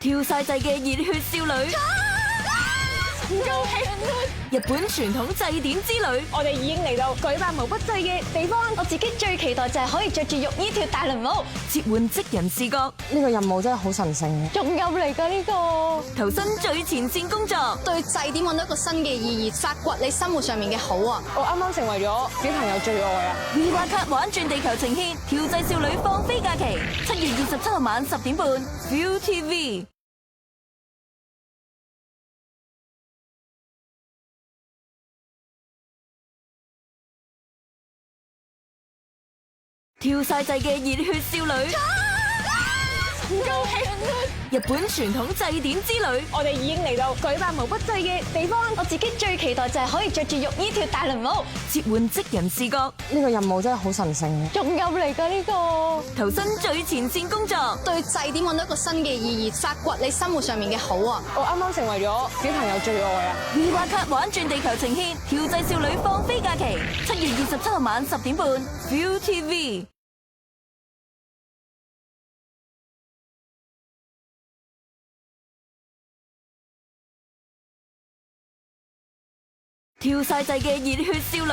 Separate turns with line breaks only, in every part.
跳晒掣嘅熱血少女，日本傳統祭典之旅，
我哋已經嚟到舉辦無不祭嘅地方。我自己最期待就係可以着住浴衣跳大輪舞，
切換職人視角，
呢個任務真係好神聖。
仲有嚟㗎呢個，
投身最前線工作，
對祭典揾到一個新嘅意義，發掘你生活上面嘅好啊！
我啱啱成為咗小朋友最愛啊
！V 卡玩轉地球呈獻跳祭少女放飛假期，7月27號晚10點半 ，ViuTV。跳晒掣嘅熱血少女，日本傳統祭典之旅，
我哋已經嚟到舉辦無不祭嘅地方。我自己最期待就係可以着住浴衣跳大輪舞，
切換職人視角，
呢個任務真係好神聖。
仲有嚟㗎呢個，
投身最前線工作，
對祭典揾到一個新嘅意義，發掘你生活上面嘅好啊！
我啱啱成為咗小朋友最愛啊
！V 卡玩轉地球呈獻跳祭少女放飛假期，7月27號晚10點半 ，ViuTV。跳晒掣嘅熱血少女，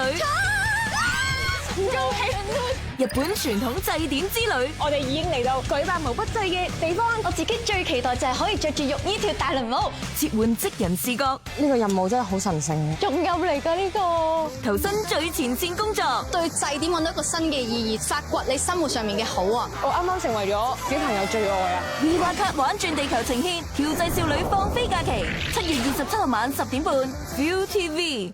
日本傳統祭典之旅，
我哋已經嚟到舉辦無不祭嘅地方。我自己最期待就係可以着住浴衣跳大輪舞，
切換職人視角，
呢個任務真係好神聖。
仲有嚟㗎呢個，
投身最前線工作，
對祭典揾到一個新嘅意義，發掘你生活上面嘅好啊！
我啱啱成為咗小朋友最愛啊
！V 卡玩轉地球呈獻跳祭少女放飛假期，7月27號晚10點半 ，ViuTV。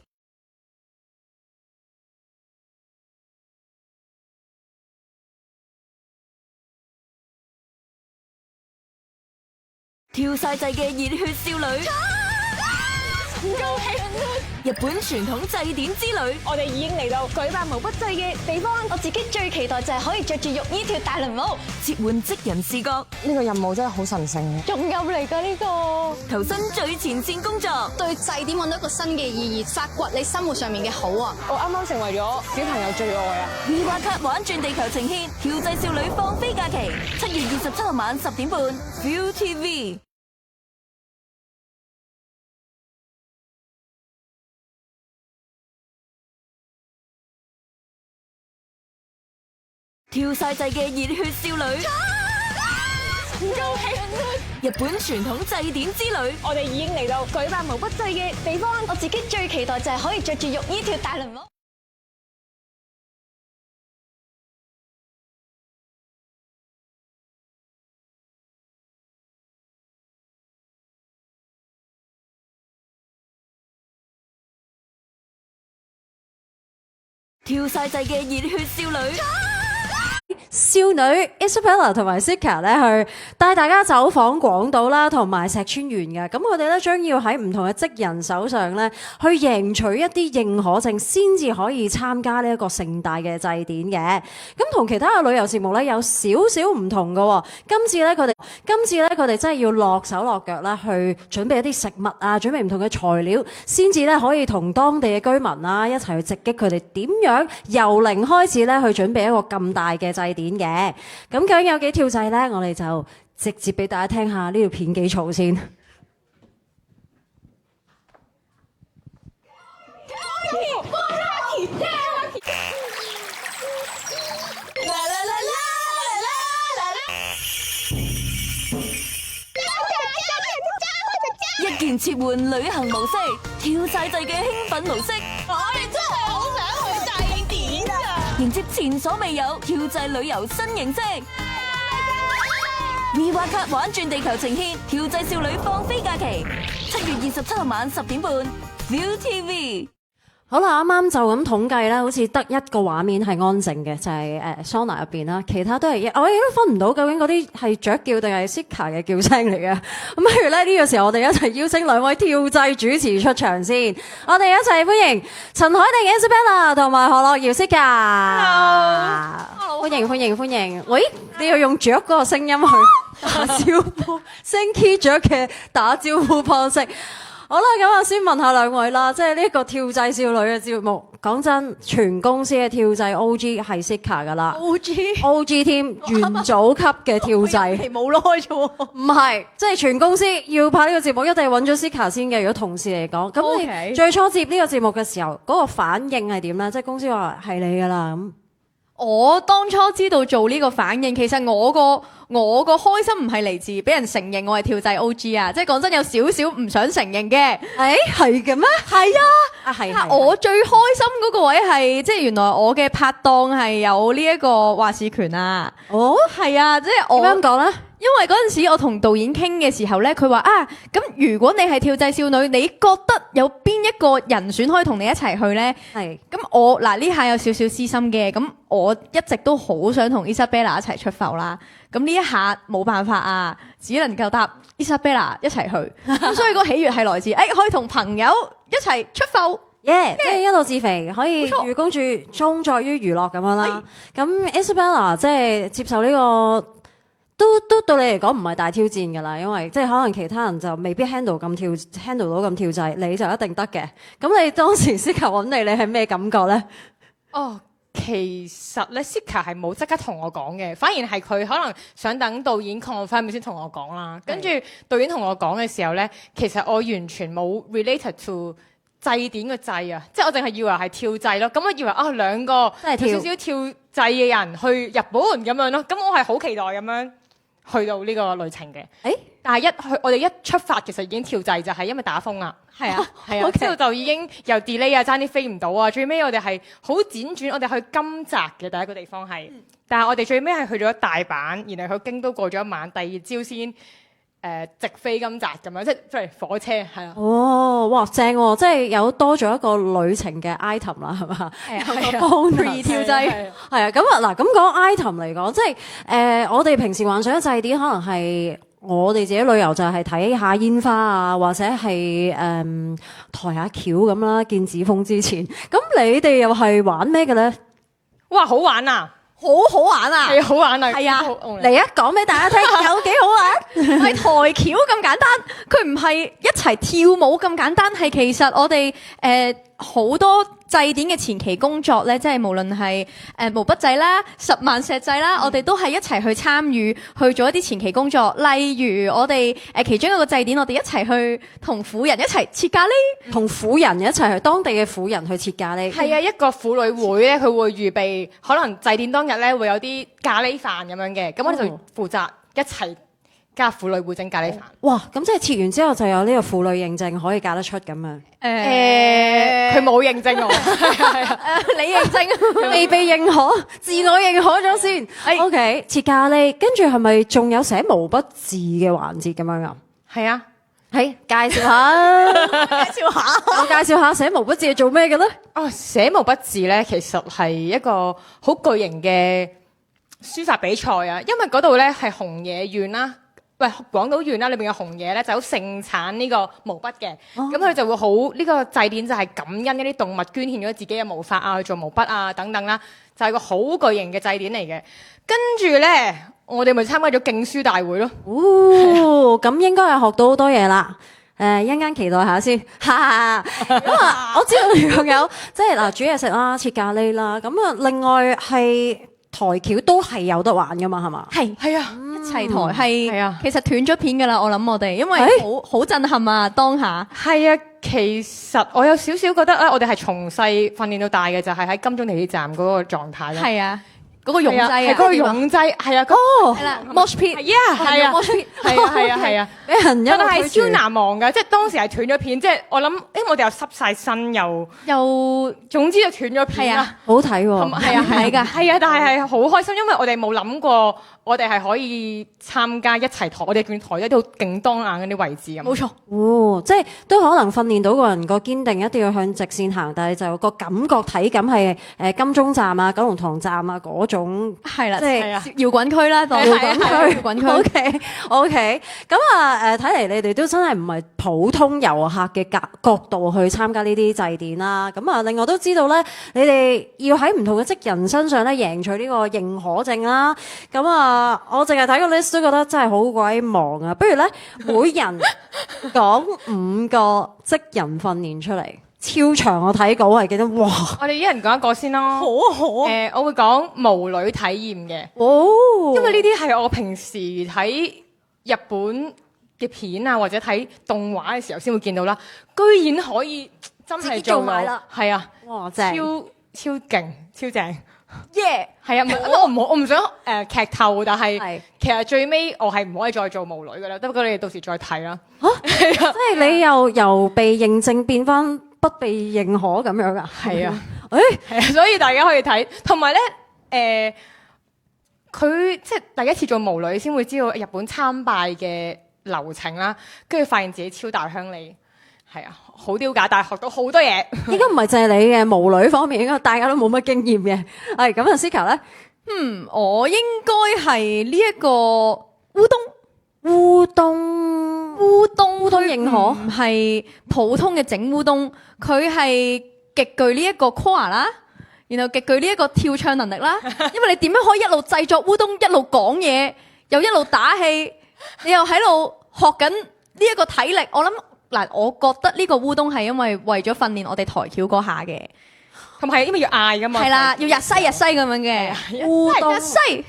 跳晒掣嘅熱血少女，日本傳統祭典之旅，
我哋已經嚟到舉辦無不祭嘅地方。我自己最期待就係可以着住浴衣跳大輪舞，
切換職人視角，
呢個任務真係好神聖。
仲有嚟㗎呢個，
投身最前線工作，
對祭典揾到一個新嘅意義，發掘你生活上面嘅好啊！
我啱啱成為咗小朋友最愛啊
！V 卡玩轉地球呈獻跳祭少女放飛假期，7月27號晚10點半 ，ViuTV。跳晒掣嘅熱血少女，日本傳統祭典之旅，
我哋已經嚟到舉辦無不祭嘅地方。我自己最期待就係可以着住浴衣跳大輪舞。
跳晒掣嘅熱血少女，
少女 Isabella 同埋 Sika 咧去帶大家走訪廣島啦，同埋石川縣嘅。咁佢哋咧將要喺唔同嘅職人手上咧，去贏取一啲認可證，先至可以參加呢一個盛大嘅祭典嘅。咁同其他嘅旅遊節目咧有少少唔同嘅。今次咧佢哋真係要落手落腳啦，去準備一啲食物啊，準備唔同嘅材料，先至咧可以同當地嘅居民啊一齊去直擊佢哋點樣由零開始咧去準備一個咁大嘅祭典嘅。咁究竟有幾跳掣呢？我哋就直接俾大家聽下呢條片幾嘈先。
一鍵切換旅行模式，跳晒掣嘅興奮模式，
我哋真係好想去祭典啊！
迎接前所未有跳掣旅遊新形式。V 卡玩轉地球呈獻跳掣少女放飛假期，7月27號晚10點半 ，ViuTV。
好啦，啱啱就咁統計啦，好似得一個畫面係安靜嘅，就係桑拿入邊啦，其他都係我亦都分唔到究竟嗰啲係雀叫定係 Sika 嘅叫聲嚟嘅。咁不如咧呢個時候，我哋一齊邀請兩位跳掣主持出場先，我哋一齊歡迎陳海定 Isabella 同埋何樂瑤 Sika。歡迎！喂，你要用雀嗰個聲音去打招呼，升 key 雀嘅打招呼方式。好啦，咁啊，先問下兩位啦，即係呢個跳掣少女嘅節目，講真，全公司嘅跳掣 O.G 係 Sika 噶啦 ，O.G 添元祖級嘅跳掣，
冇耐啫喎。
唔係，即係全公司要拍呢個節目，一定揾咗 Sika 先嘅。如果同事嚟講，咁你最初接呢個節目嘅時候，嗰個反應係點咧？即係公司話係你噶啦咁。
我當初知道做呢個反應，其實我個開心唔係嚟自俾人承認我係跳掣 O.G 啊，即係講真有少少唔想承認嘅。
係嘅咩？係啊，係。
我最開心嗰個位係，即係原來我嘅拍檔係有呢一個話事權啊。
哦，
係啊，即係我
點樣講咧？
因為嗰陣時我同導演傾嘅時候咧，佢話啊，咁如果你係跳掣少女，你覺得有邊一個人選可以同你一齊去咧？
係。咁
我嗱呢下有少少私心嘅，咁我一直都好想同 Isabella 一齊出埠啦。咁呢一下冇辦法啊，只能夠搭 Isabella 一齊去。咁所以個喜悅係來自可以同朋友一齊出埠。
即係一路自肥，可以寓公住終在於娛樂咁樣啦。咁 Isabella 即係接受呢個。都對你嚟講唔係大挑戰㗎啦，因為即係可能其他人就未必 handle 到咁跳掣，你就一定得嘅。咁你當時 Sika 揾你係咩感覺咧？
哦，其實咧 Sika 係冇即刻同我講嘅，反而係佢可能想等導演 confirm 先同我講啦。跟住導演同我講嘅時候咧，其實我完全冇 related to 祭典嘅祭啊，即係我淨係以為係跳掣咯。咁我以為兩個有少少跳掣嘅人去日本咁樣咯。咁我係好期待咁樣去到呢個旅程嘅，但係我哋一出發其實已經跳掣，就係因為打風啊，係啊，之後就已經又 delay 啊，爭啲飛唔到啊，最尾我哋係好輾轉，我哋去金澤嘅第一個地方係，但係我哋最尾係去咗大阪，然後去京都過咗一晚，第二朝先直飛金澤咁樣，即係火車係啊。
哦，哇，正喎！即係有多咗一個旅程嘅 item 啦，係嘛？係啊 ，pre 跳掣係啊。咁啊嗱，咁講 item 嚟講，即係我哋平時幻想嘅祭典，可能係我哋自己旅遊就係睇下煙花啊，或者係抬下轎咁啦。見子峰之前，咁你哋又係玩咩嘅咧？
哇，好玩啊！
好玩啊！
係好玩啊！
係啊，
嚟啊，講俾大家聽，有幾好玩？
係抬轎咁簡單，佢唔係一齊跳舞咁簡單，係其實我哋好多祭典嘅前期工作咧，即係無論係毛筆仔啦、10萬石仔啦，我哋都係一齊去參與去做一啲前期工作。例如我哋其中一個祭典，我哋一齊去同婦人一齊切咖喱，
同婦人一齊去當地嘅婦人去切咖喱。
係啊，一個婦女會咧，佢會預備可能祭典當日咧會有啲咖喱飯咁樣嘅，咁我哋就負責一齊加婦女會整咖喱飯。
哇！咁即係切完之後就有呢個婦女認證可以嫁得出咁啊？
佢冇認證我，
你認證
未被認可，自我認可咗先。OK， 切咖喱，跟住係咪仲有寫毛筆字嘅環節咁樣啊？
係啊，
係介紹下，我介紹下寫毛筆字係做咩嘅咧？
寫毛筆字咧，其實係一個好巨型嘅書法比賽啊，因為嗰度咧係熊野縣啦。廣島縣啦，裏邊嘅熊野咧就好盛產呢個毛筆嘅，咁佢就會好呢個祭典就係感恩一啲動物捐獻咗自己嘅毛髮啊，去做毛筆啊等等啦，就係個好巨型嘅祭典嚟嘅。跟住咧，我哋咪參加咗競書大會咯。
咁應該係學到好多嘢啦。一陣間期待下先，咁啊，我知道你仲有即係嗱煮嘢食啦、切咖喱啦，咁啊另外係抬轎都係有得玩噶嘛，係嘛？
係啊。
一齊抬係啊，其實斷咗片㗎啦，我諗我哋，因為好震撼啊當下。
係啊，其實我有少少覺得咧，我哋係從細訓練到大嘅，就係喺金鐘地鐵站嗰個狀態啦。
係啊。嗰個泳劑
係嗰個泳劑，係啊，
係啦 mosh pit，
係啊 mosh pit，係啊，
俾人
真係超難忘㗎，即係當時係斷咗片，即係我諗，我哋又濕晒身，又總之就斷咗片啦，
好睇喎，
係啊係㗎，係啊，但係好開心，因為我哋冇諗過，我哋係可以參加一齊抬，我哋見抬一啲勁當眼嗰啲位置咁。
冇錯，
即係都可能訓練到個人個堅定，一定要向直線行，但係就個感覺體感係金鐘站啊、九龍塘站啊嗰種
係啦，
即係
搖滾區啦，當搖滾區。
OK，咁啊睇嚟你哋都真係唔係普通遊客嘅角度去參加呢啲祭典啦。咁啊，另外都知道咧，你哋要喺唔同嘅職人身上咧贏取呢個認可證啦。咁啊我淨係睇個 list 都覺得真係好鬼忙啊！不如咧，每人講5個職人訓練出嚟。超長我睇稿係記得，哇！
我哋一人講一個先咯。好好。我會講無女體驗嘅。
哦，
因為呢啲係我平時睇日本嘅片啊，或者睇動畫嘅時候先會見到啦。居然可以真係
自己做埋啦，
係啊，
哇，正，
超勁，超正。
耶！
係啊，我唔想劇透，但係其實最尾我係唔可以再做無女噶啦，不過你哋到時再睇啦。
即係你又被認證變翻不被認可咁樣啊？
係啊，係啊，所以大家可以睇，同埋咧佢即係第一次做無女先會知道日本參拜嘅流程啦，跟住發現自己超大鄉里，係啊，好丟架，但係學到好多嘢。
應該唔係淨係你嘅無女方面，應該大家都冇乜經驗嘅。係咁啊，Sika 咧，
我應該係呢一個烏冬。
烏冬認可，
唔係普通嘅整烏冬，佢係極具呢一個 core 啦，然後極具呢一個跳唱能力啦。因為你點樣可以一路製作烏冬，一路講嘢，又一路打氣，你又喺度學緊呢一個體力。我諗嗱，我覺得呢個烏冬係因為咗訓練我哋抬轎嗰下嘅，
同埋係因為要嗌噶嘛。
係啦，要日西咁樣嘅
烏冬
日西。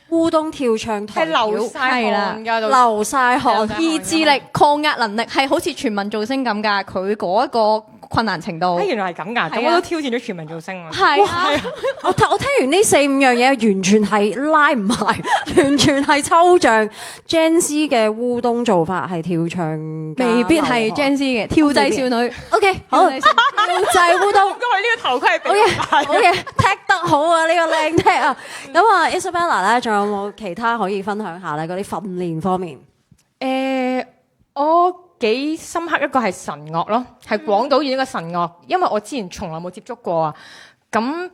烏冬跳唱台
係流晒汗㗎，
流晒汗，
意志力、抗壓能力係好似全民造星咁㗎。佢嗰一個困難程度，
原來係咁㗎，咁我都挑戰咗全民造星喎。
係啊，
我聽完呢4-5樣嘢，完全係拉唔埋，完全係抽象。Gen Z 嘅烏冬做法係跳唱，
未必係 Gen Z 嘅跳掣少女。
OK， 好，跳掣烏冬。
應該係呢個頭盔係俾
好嘢，踢得好啊！呢個靚踢啊！咁啊，Isabella 咧，仲有冇其他可以分享下咧？嗰啲訓練方面，
我幾深刻一個係神樂咯，係廣島縣一個神樂，因為我之前從來冇接觸過啊。咁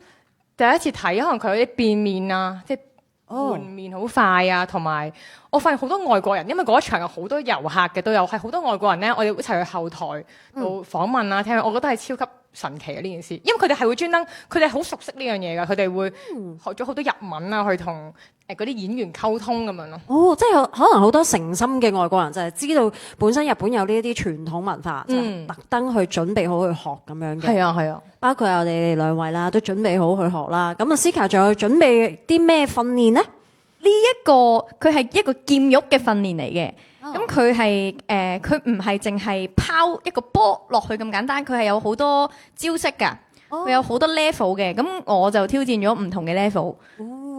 第一次睇，可能佢有啲變面啊，即係換面好快啊，同埋我發現好多外國人，因為嗰一場有好多遊客嘅都有，係好多外國人咧，我哋一齊去後台度訪問啊，聽，我覺得係超級神奇嘅呢件事，因為佢哋係會專登，佢哋好熟悉呢樣嘢㗎，佢哋會學咗好多日文啊，去同嗰啲演員溝通咁樣咯。
哦，即係可能好多誠心嘅外國人就係知道本身日本有呢一啲傳統文化，就係特登去準備好去學咁樣嘅。
係啊，
包括我哋兩位啦，都準備好去學啦。咁啊，Sika 仲有準備啲咩訓練呢？
呢一個佢係一個劍玉嘅訓練嚟嘅。咁佢係佢唔係淨係拋一個波落去咁簡單，佢係有好多招式㗎，佢有好多 level 嘅。咁我就挑戰咗唔同嘅 level，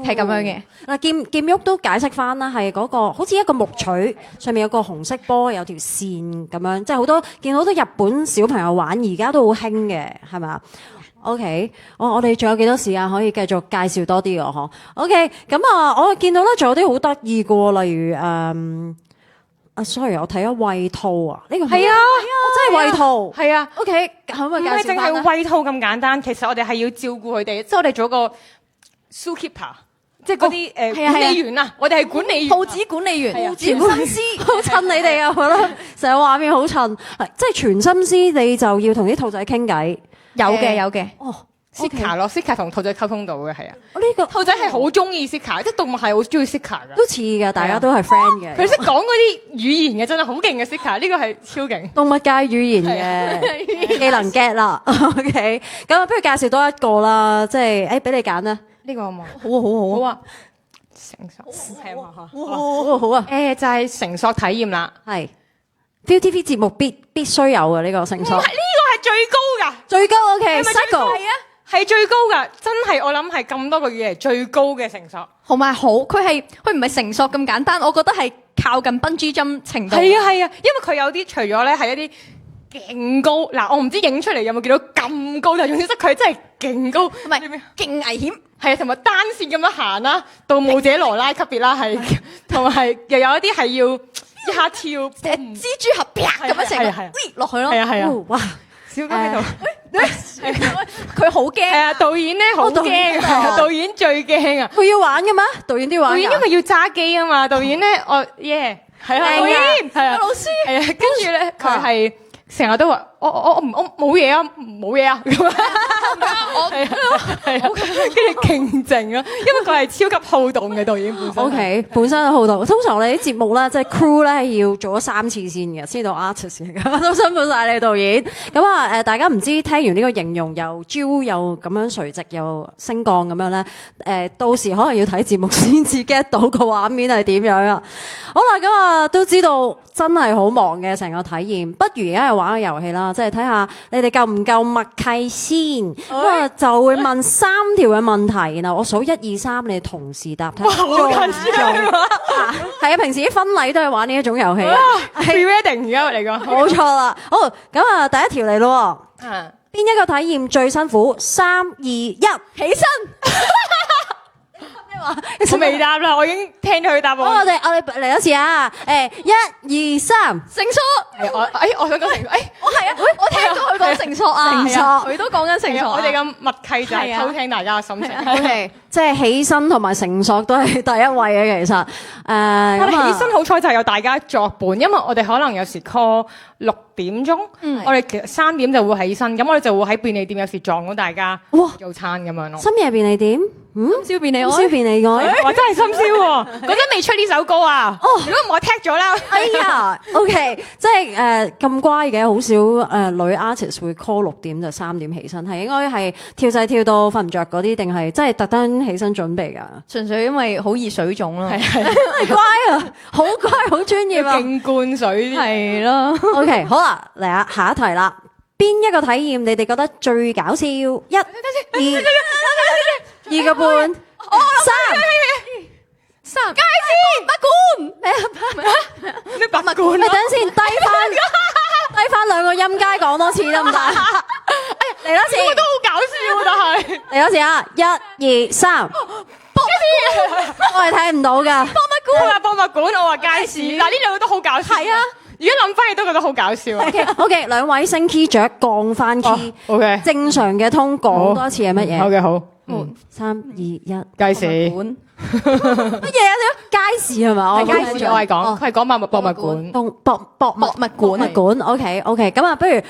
係咁樣嘅。
嗱，劍玉都解釋翻啦，係嗰個好似一個木錘上面有個紅色波，有條線咁樣，即係好多見好多日本小朋友玩，而家都好興嘅，係咪？OK，我哋仲有幾多時間可以繼續介紹多啲嘅嗬 ？OK，咁啊，我見到咧仲有啲好得意嘅，例如sorry， 我睇咗餵兔啊，呢個係啊，我真係餵兔，
係啊
，OK，可唔可以介紹
淨係餵兔咁簡單，其實我哋係要照顧佢哋，即係我哋做個 zookeeper，即係嗰啲管理員啊，我哋係管理員，
報紙管理員，
傳心師，好襯你哋啊，我覺得成個畫面好襯，即係傳心師，你就要同啲兔仔傾偈，
有嘅，
哦。
Sika 咯 ，Sika 同兔仔溝通到嘅係啊，
呢個
兔仔係好中意 Sika，即係動物係好中意 Sika 㗎，
都似㗎，大家都係 friend 嘅。
佢識講嗰啲語言嘅，真係好勁嘅 Sika，呢個係超勁。
動物界語言嘅技能 get 啦，OK，咁啊，不如介紹多一個啦，即係俾你揀啦。
呢個好冇？
好
好啊，成熟係嘛
好啊，
就係繩索體驗啦，
係 ViuTV 節目必須有嘅呢個繩索。
呢個係最高㗎，
最高 OK，
係咪最高？係啊。係最高㗎，真係我諗係咁多個月嚟最高嘅繩索，
同埋佢唔係繩索咁簡單，我覺得係靠近 bungee jump 程度。
係啊，因為佢有啲除咗咧係一啲勁高，嗱我唔知影出嚟有冇見到咁高，但係總之佢真係勁高，
同埋勁危險。
係啊，同埋單線咁樣行啦，盜墓者羅拉級別啦，係同埋又有一啲係要一下跳
蜘蛛俠啪咁樣成個落去咯。
係啊，
哇！
小哥喺度，
佢好驚。
係啊，導演咧好驚啊，導演最驚啊！
佢要玩嘅咩？導演都要玩。
導演因為要揸機啊嘛，導演咧我係啊，導演係啊，
老師
係啊，跟住咧佢係成日都話我冇嘢啊，冇嘢啊咁啊，係啊，跟住勁靜咯，因為佢係超級好動嘅導演本身。
O K， 本身好動。通常我哋啲節目咧，即係 crew 咧，要做咗3次先嘅，先到 artist 嘅，都辛苦晒你導演。咁啊大家唔知聽完呢個形容又焦又咁樣垂直又升降咁樣咧，到時可能要睇節目先至 get 到個畫面係點樣啊！好啦，咁啊都知道真係好忙嘅成個體驗，不如而家係玩個遊戲啦，即係睇下你哋夠唔夠默契先。咁啊就會問3條嘅問題，然後我數1、2、3，你哋同時答。哇，好緊張啊！係啊，平時啲婚禮都係玩呢一種遊戲。
Pre-wedding 而家嚟講，
冇錯啦。好，咁啊第一條嚟咯。邊一個體驗最辛苦？3、2、1，起身。
我未答啦，我已經聽咗佢答案。
好，我哋嚟多次啊！1、2、3，
成疏。
我想講成，
我係啊，我聽到佢講成疏啊，
成疏
佢都講緊成疏啊。
我哋嘅默契就係偷聽大家嘅心情。
O K， 即係起身同埋成熟都係第一位嘅，其實
我哋起身好彩就係有大家作伴，因為我哋可能有時 call 6點鐘，我哋其實3點就會起身，咁我哋就會喺便利店有時撞到大家早餐咁樣咯。
深夜便利店，
宵便利愛，
宵便利愛，
哇真係深宵喎！嗰陣未出呢首歌啊，如果唔係我踢咗啦。
哎呀，O K， 即係咁乖嘅，好少女 artist 會 call 6點就3點起身，係應該係跳掣跳到瞓唔着嗰啲，定係真係特登起身準備㗎？
純粹因為好易水腫咯。
乖啊，好乖，好專業啊！
勁灌水
係咯。
O K， 好啦，嚟啊，下一題啦。邊一個體驗你哋覺得最搞笑？1、2、2個半、3、
街市
咩白罐
你等先，低翻2個音階講多次得唔得？嚟多次，
都好搞笑，但係
嚟多次啊！1、2、3，我係睇唔到噶。
佢話博物館，我話街市，但係呢兩個都好搞笑。係啊，而家諗翻起都覺得好搞笑。
OK， 兩位升 key 着降翻 key，OK， 正常嘅通講多次係乜嘢？
好嘅，好。
3、2、1，
街市。
乜嘢啊？街市係嘛？
係街市，我係講，佢係講博物館。
博物館。OK，咁啊，不如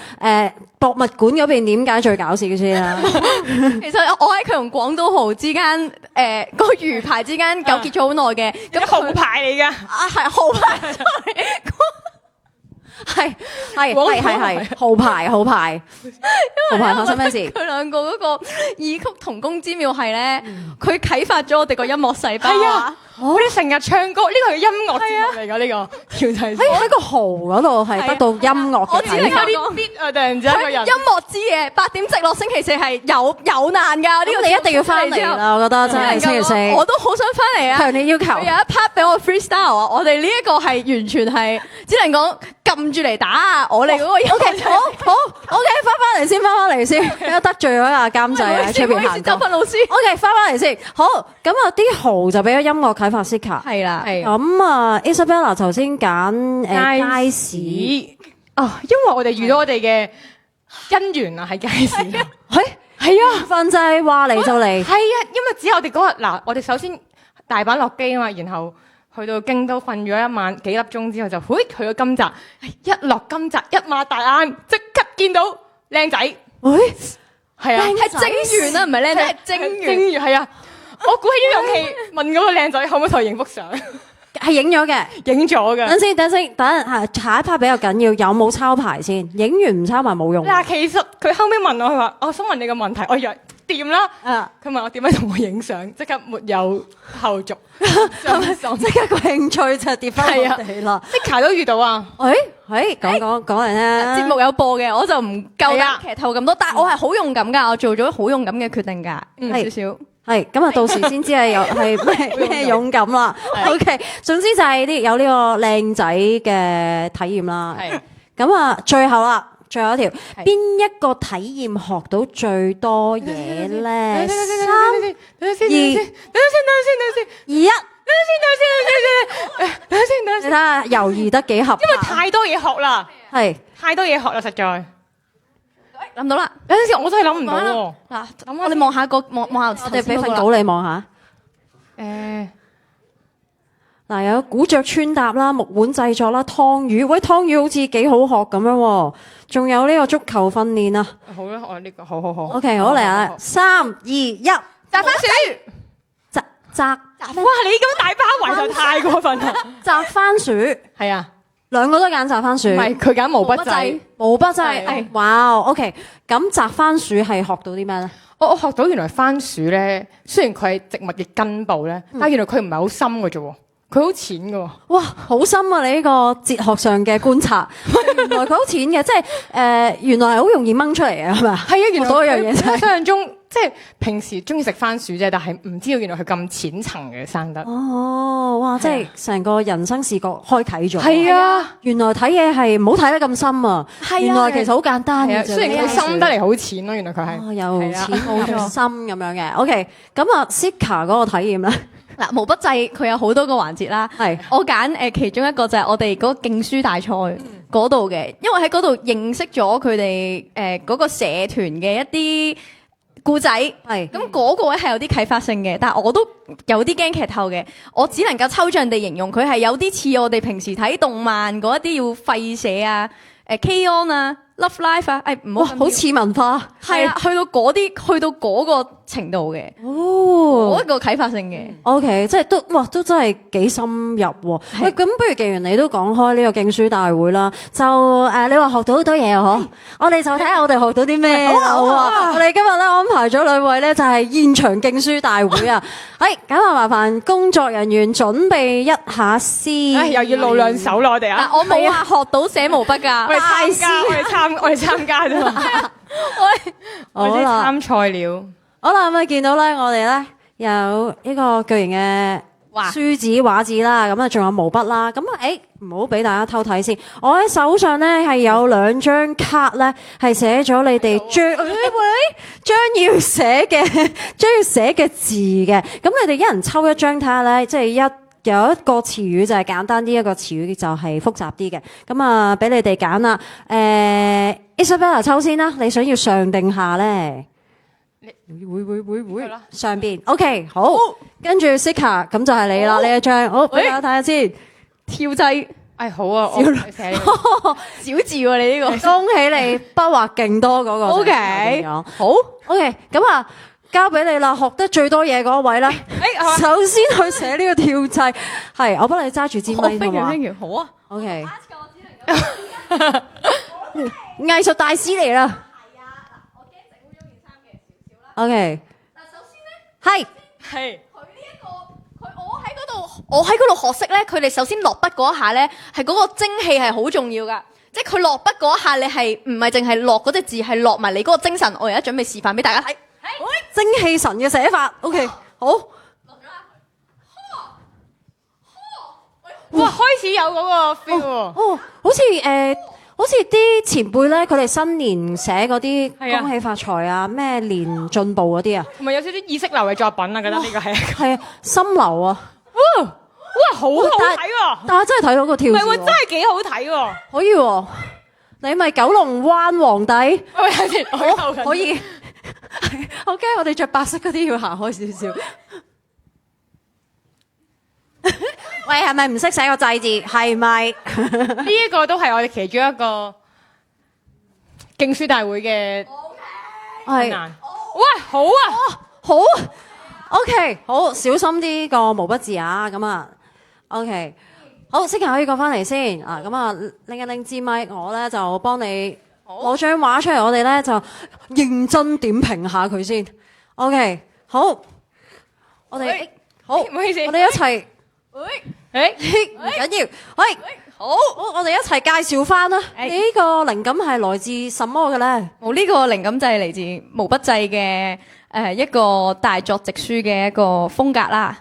博物館嗰邊點解最搞笑先啊？
其實我喺佢同廣島豪之間，個魚排之間糾結咗好耐嘅。
咁號牌嚟㗎。
啊，係號牌。
係號牌發生咩事？
佢兩個嗰個異曲同工之妙係咧，佢啟發咗我哋個音樂細胞。
係啊，我哋成日唱歌，呢個係音樂節目嚟㗎，呢個條仔。
喺個號嗰度係得到音樂嘅啟發。
有啲 beat 啊，突然之間個人。
音樂之夜8點直落星期4係有難㗎，呢個
你一定要翻嚟啦！我覺得真係星期4，
我都好想翻嚟啊！
強烈要求。
有一 part 俾我 freestyle 啊！我哋呢一個係完全係只能講撳住嚟打啊！我哋嗰個音樂
OK， 好 OK， 翻嚟先，因為得罪咗阿監製啊，出邊行
周訓老師。
OK， 翻嚟先。好，咁啊啲號就俾咗音樂啟發 Sika。
係啦，係。
咁啊 Isabella 頭先揀街市。
啊，因為我哋遇到我哋嘅姻緣啊，喺街市。係啊，
份就係話嚟就嚟。
係啊，因為只有我哋嗰日嗱，我哋首先大阪落機啊嘛，然後去到京都瞓咗一晚幾粒鐘之後就，去咗金澤，一落金澤一擘大眼，即刻見到靚仔。係啊，
係正緣啊，唔係靚仔，係正緣。
係啊，我鼓起啲勇氣問嗰個靚仔可唔可以同佢影幅相，
係影咗嘅，
影咗嘅。
等陣，下一 part 比較緊要，有冇抄牌先？影完唔抄牌冇用。
嗱，其實佢後尾問我，佢話：我想問你個問題，我以為掂啦。佢問我點解同我影相，即刻沒有後續，
即刻個興趣就跌翻落地啦。
Sika都遇到啊？
講嚟咧，
節目有播嘅，我就唔夠膽劇透咁多，但係我係好勇敢㗎，我做咗好勇敢嘅決定㗎，少少。
係咁啊，到時先知係咩勇敢啦。OK， 總之就係有呢個靚仔嘅體驗啦。咁啊，最後一條，邊一個體驗學到最多嘢咧？3、2、1，等陣先，你睇下猶豫得幾合？
因為太多嘢學啦，
係
太多嘢學啦，實在。
諗到啦，
有陣時我真係諗唔到喎。
嗱，我哋望下我哋
俾份稿你望下。嗱，有古着穿搭啦、木碗製作啦、湯魚，喂，湯魚好似幾好學咁樣喎。仲有呢個足球訓練啊。
好啦，我呢個好。
OK， 好嚟啦，3、2、1，
炸番薯。
摘
哇！你咁大包圍就太過分啦。
摘番薯，
係啊，
兩個都揀摘番薯。
唔係佢揀毛筆仔。
毛筆仔，
係
哇 ，OK， 咁摘番薯係學到啲咩咧？
我學到原來番薯咧，雖然佢係植物嘅根部咧，但係原來佢唔係好深嘅啫喎，佢好淺嘅喎。
哇，好深啊！你呢個哲學上嘅觀察，原來佢好淺嘅，即係原來係好容易掹出嚟嘅，係咪啊？
係啊，原來
學到一樣嘢就係
想象中，即係平時中意食番薯啫，但係唔知道原來佢咁淺層嘅生得。
哦，哇！即係成個人生視覺開啟咗。
係啊，
原來睇嘢係唔好睇得咁深啊！
係啊
原來其實好簡單
係啊，
嘅啫。
雖然佢深得嚟好淺咯，原來佢係。
哦，又
係啊
淺又深咁樣嘅。OK， 咁啊，Sika 嗰個體驗咧，
嗱，毛筆製佢有好多個環節啦。
係
我揀其中一個就係我哋嗰個競書大賽嗰度嘅，因為喺嗰度認識咗佢哋嗰個社團嘅一啲故仔。
係
咁嗰個咧係有啲啟發性嘅，但係我都有啲驚劇透嘅，我只能夠抽象地形容佢係有啲似我哋平時睇動漫嗰一啲要廢社啊、K-On 啊、Love Life 啊，唔
哇，
好
好似文化
係啦，去到嗰個程度嘅，
哦
嗰一個啟發性嘅。
OK， 即係都真係幾深入喎。喂，咁不如既然你都講開呢個競書大會啦，就你話學到好多嘢嗬，我哋就睇下我哋學到啲咩好啊！我哋今日咧安排咗兩位咧就係現場競書大會啊。係，咁啊麻煩工作人員準備一下先。
唉，又要露兩手啦，我哋啊！
嗱，我冇話學到寫毛筆㗎，
我哋參加啫嘛，我哋
啦
參賽了。
好啦，咁啊見到咧，我哋咧有呢個巨型嘅書紙畫紙啦，咁啊仲有毛筆啦，咁啊唔好俾大家偷睇先。我喺手上咧係有兩張卡咧，係寫咗你哋將要寫嘅字嘅。咁你哋一人抽一張睇下咧，即係有一個詞語就係簡單啲，一個詞語就係複雜啲嘅。咁啊，俾你哋揀啦。Isabella 抽先啦，你想要上定下咧？會上邊 OK 好，跟住 Sika 咁就係你啦，呢一張好俾大家睇下先。
跳掣
唉，好啊，我寫呢個
小字喎，你呢個
恭喜你筆畫勁多嗰個
OK 好
OK 咁啊，交俾你啦，學得最多嘢嗰位啦。首先去寫呢個跳掣，係我幫你揸住支咪好嘛
Thank you 好啊
OK 藝術大師嚟啦。OK，
嗱，首先咧
係
係
佢呢一個我喺嗰度學識咧，佢哋首先落筆嗰一下咧，係嗰個精氣係好重要噶，即係佢落筆嗰一下，你係唔係淨係落嗰隻字，係落埋你嗰個精神。我而家準備示範俾大家睇。
精氣神嘅寫法 OK 好。
哇，開始有嗰個 feel 喎。
哦，好似啲前輩咧，佢哋新年寫嗰啲
係啊
恭喜發財啊，咩年進步嗰啲啊，
同埋有少少意識流嘅作品啊，覺得呢個係一個
係啊，心流啊，
哇，好好睇喎！
但係真係睇到個跳字喎，
唔係喎，真係幾好睇喎！
可以喎，你咪九龍灣皇帝，
喂，有時我
可以。我驚我哋着白色嗰啲要行開少少。喂，係咪唔識寫個祭字？係咪？
呢一個都係我哋其中一個競書大會嘅困
係
難。哇，好啊！
好，OK， 好小心啲個毛筆字啊，咁啊，OK， 好，Sika可以過翻嚟先啊，咁啊，拎一拎支咪，我咧就幫你攞張畫出嚟，我哋咧就認真點評下佢先，OK， 好，我哋好，
唔好意思
我哋一齊，
誒，
唔緊要，喂，好，我哋一齊介紹翻啦，你呢個靈感係來自什麼嘅咧？
我呢個靈感就係嚟自毛筆製嘅一個大作直書嘅一個風格啦。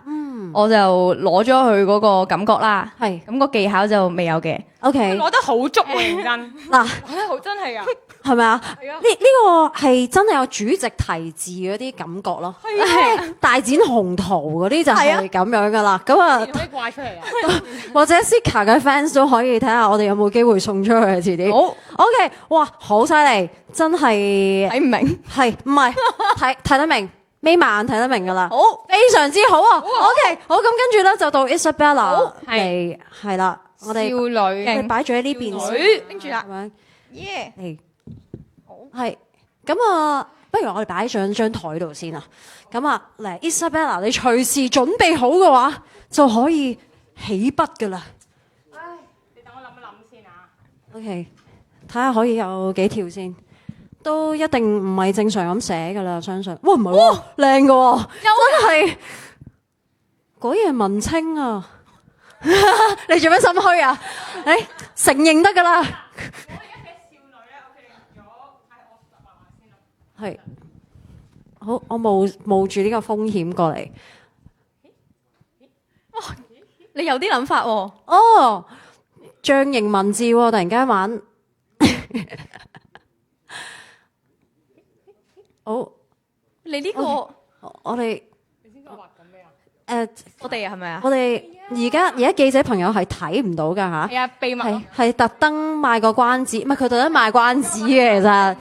我就攞咗佢嗰個感覺啦。
係
咁個技巧就未有嘅。
OK，
攞得好足喎，認真。
嗱。
攞得好真係啊！
係咪啊？
係啊
呢個係真係有主席題字嗰啲感覺咯。係啊，大展宏圖嗰啲就係咁樣噶啦。咁啊，
可以掛出嚟啊！
或者 Sika 嘅 fans 都可以睇下我哋有冇機會送出去遲啲。
好
OK， 哇，好犀利，真係
睇唔明。
係唔係睇得明？眯埋眼睇得明噶啦。
好，
非常之好啊。OK， 好，咁跟住咧就到 Isabella
係
嚟，係啦，我哋
少女
擺咗喺呢邊先，
女
跟住啦
咁樣
耶！
嚟，係咁啊，不如我哋擺上張台度先啊。咁啊，嚟 Isabella，你隨時準備好嘅話，就可以起筆噶啦。
你等我諗一諗先啊。
OK， 睇下可以有幾條先。都一定唔係正常咁寫噶啦，相信。哇，唔係喎，靚嘅喎，真係果然係文青啊！你做咩心虛啊？你承認得噶啦。
我而家嘅少女咧，我決定咗我10萬先啦。
係，好，我冒住呢個風險過嚟。
你有啲諗法喎。
哦，象形文字喎，突然間玩。好，
你呢個
我哋
我哋係咪啊？
我哋而家記者朋友係睇唔到㗎吓。
係啊，秘密咯。
係特登賣個關子，唔係佢特登賣關子嘅，其實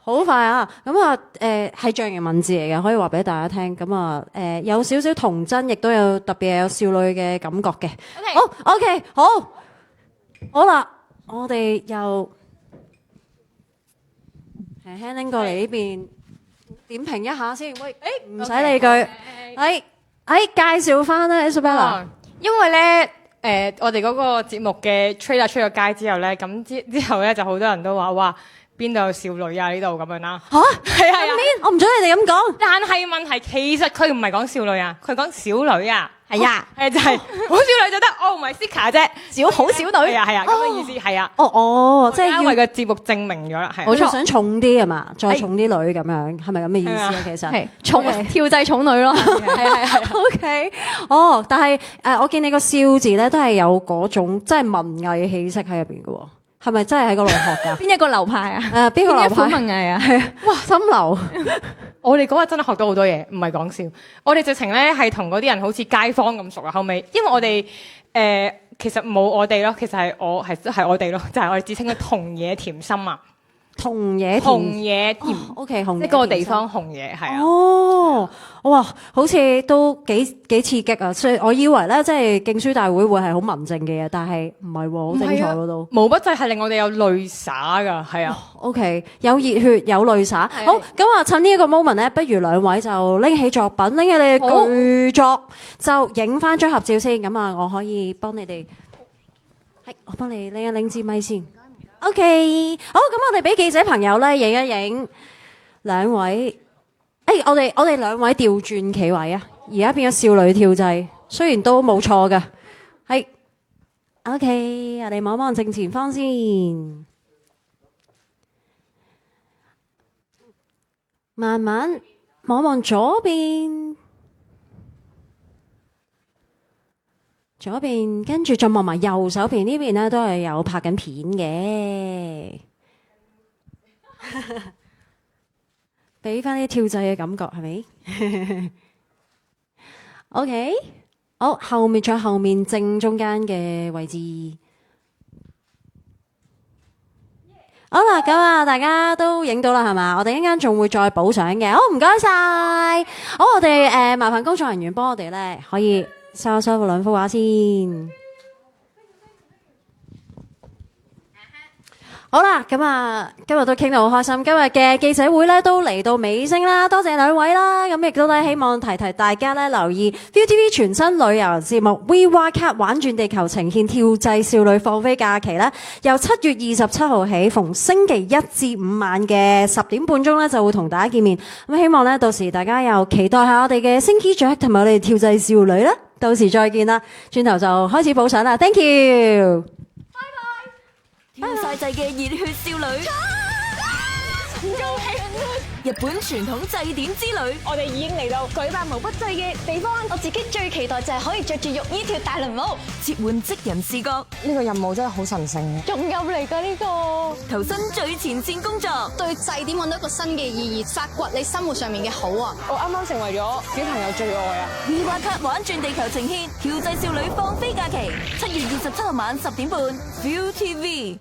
好快啊！咁啊，係象形文字嚟嘅，可以話俾大家聽。咁啊，有少少童真，亦都有特別有少女嘅感覺嘅。好 ，OK， 好啦，我哋又輕輕拎過嚟呢邊點評一下先。喂，唔使理佢，介紹翻啦 Isabella。
因為咧，我哋嗰個節目嘅 trailer 出咗街之後咧，咁之後咧就好多人都話哇，邊度有少女啊呢度咁樣啦。
吓？
係啊，
我唔准你哋咁講。
但係問題其實佢唔係講少女啊，佢講小女啊。
係啊，
係就係好少女就得，我唔係 Sika 啫，
好少女。
係啊，咁嘅意思係啊。
即係
因為個節目證明咗啦，係。
冇錯，想重啲係嘛，再重啲女咁樣，係咪咁嘅意思啊？其實
係重跳掣重女咯。
係。OK， 但係我見你個笑字咧，都係有嗰種即係文藝氣息喺入邊嘅喎，係咪真係喺嗰度學㗎？
邊一個流派啊？
邊個流派？
文藝啊？
哇，心流！
我哋嗰日真係學到好多嘢，唔係講笑。我哋直情咧係同嗰啲人好似街坊咁熟啊。後尾，因為我哋其實冇我哋咯，其實係我哋咯，就係我哋自稱嘅紅野甜心啊。
紅野甜，OK， 紅野
一個地方紅野係啊。
哦，哇，好似都幾刺激啊！所以我以為咧，即係競書大會會係好文靜嘅嘢，但係唔係喎，好精彩嗰度。
毛筆字係令我哋有淚灑㗎，係啊。
OK， 有熱血有淚灑。好，咁啊，趁呢一個 moment 咧，不如兩位就拎起作品，拎起你嘅巨作，就影翻張合照先。咁啊，我可以幫你哋，係我幫你拎一拎支咪先。OK， 好，咁我哋俾記者朋友咧影一影兩位。我哋兩位調轉企位啊！而家變咗少女跳掣，雖然都冇錯㗎。係 OK， 我哋望望正前方先。慢慢望望左邊，跟住再望埋右手邊呢邊咧，都係有拍緊片嘅，俾翻啲跳掣嘅感覺係咪？OK， 好，後面再後面正中間嘅位置。好啦，咁啊，大家都影到啦，係嘛？我哋一陣間仲會再補相嘅。好，唔該晒。好，我哋麻煩工作人員幫我哋咧，可以收一收兩幅畫先。好啦，咁啊，今日都傾得好開心。今日嘅記者會咧都嚟到尾聲啦，多謝兩位啦。咁亦都咧希望提提大家咧留意 ViuTV 全新旅遊節目 We Wild Card 玩轉地球呈現跳掣少女放飛假期咧，由7月27號起，逢星期1至5晚嘅10點半鐘咧就會同大家見面。咁希望咧到時大家又期待下我哋嘅星 Key Jack 同埋我哋跳掣少女啦。到時再見啦，轉頭就開始補相啦。Thank you。
跳晒掣嘅熱血少女，日本傳統祭典之旅，
我哋已經嚟到舉辦毛筆祭嘅地方，我自己最期待就係可以着住浴衣跳大輪舞，
切換職人視覺，
呢個任務真係好神聖。
仲有嚟㗎呢個，
投身最前線工作，
對祭典揾到一個新嘅意義，發掘你生活上面嘅好啊！
我啱啱成為咗小朋友最愛啊
We Wild Card 玩轉地球呈現跳掣少女放飛假期，7月27號晚10點半 ViuTV。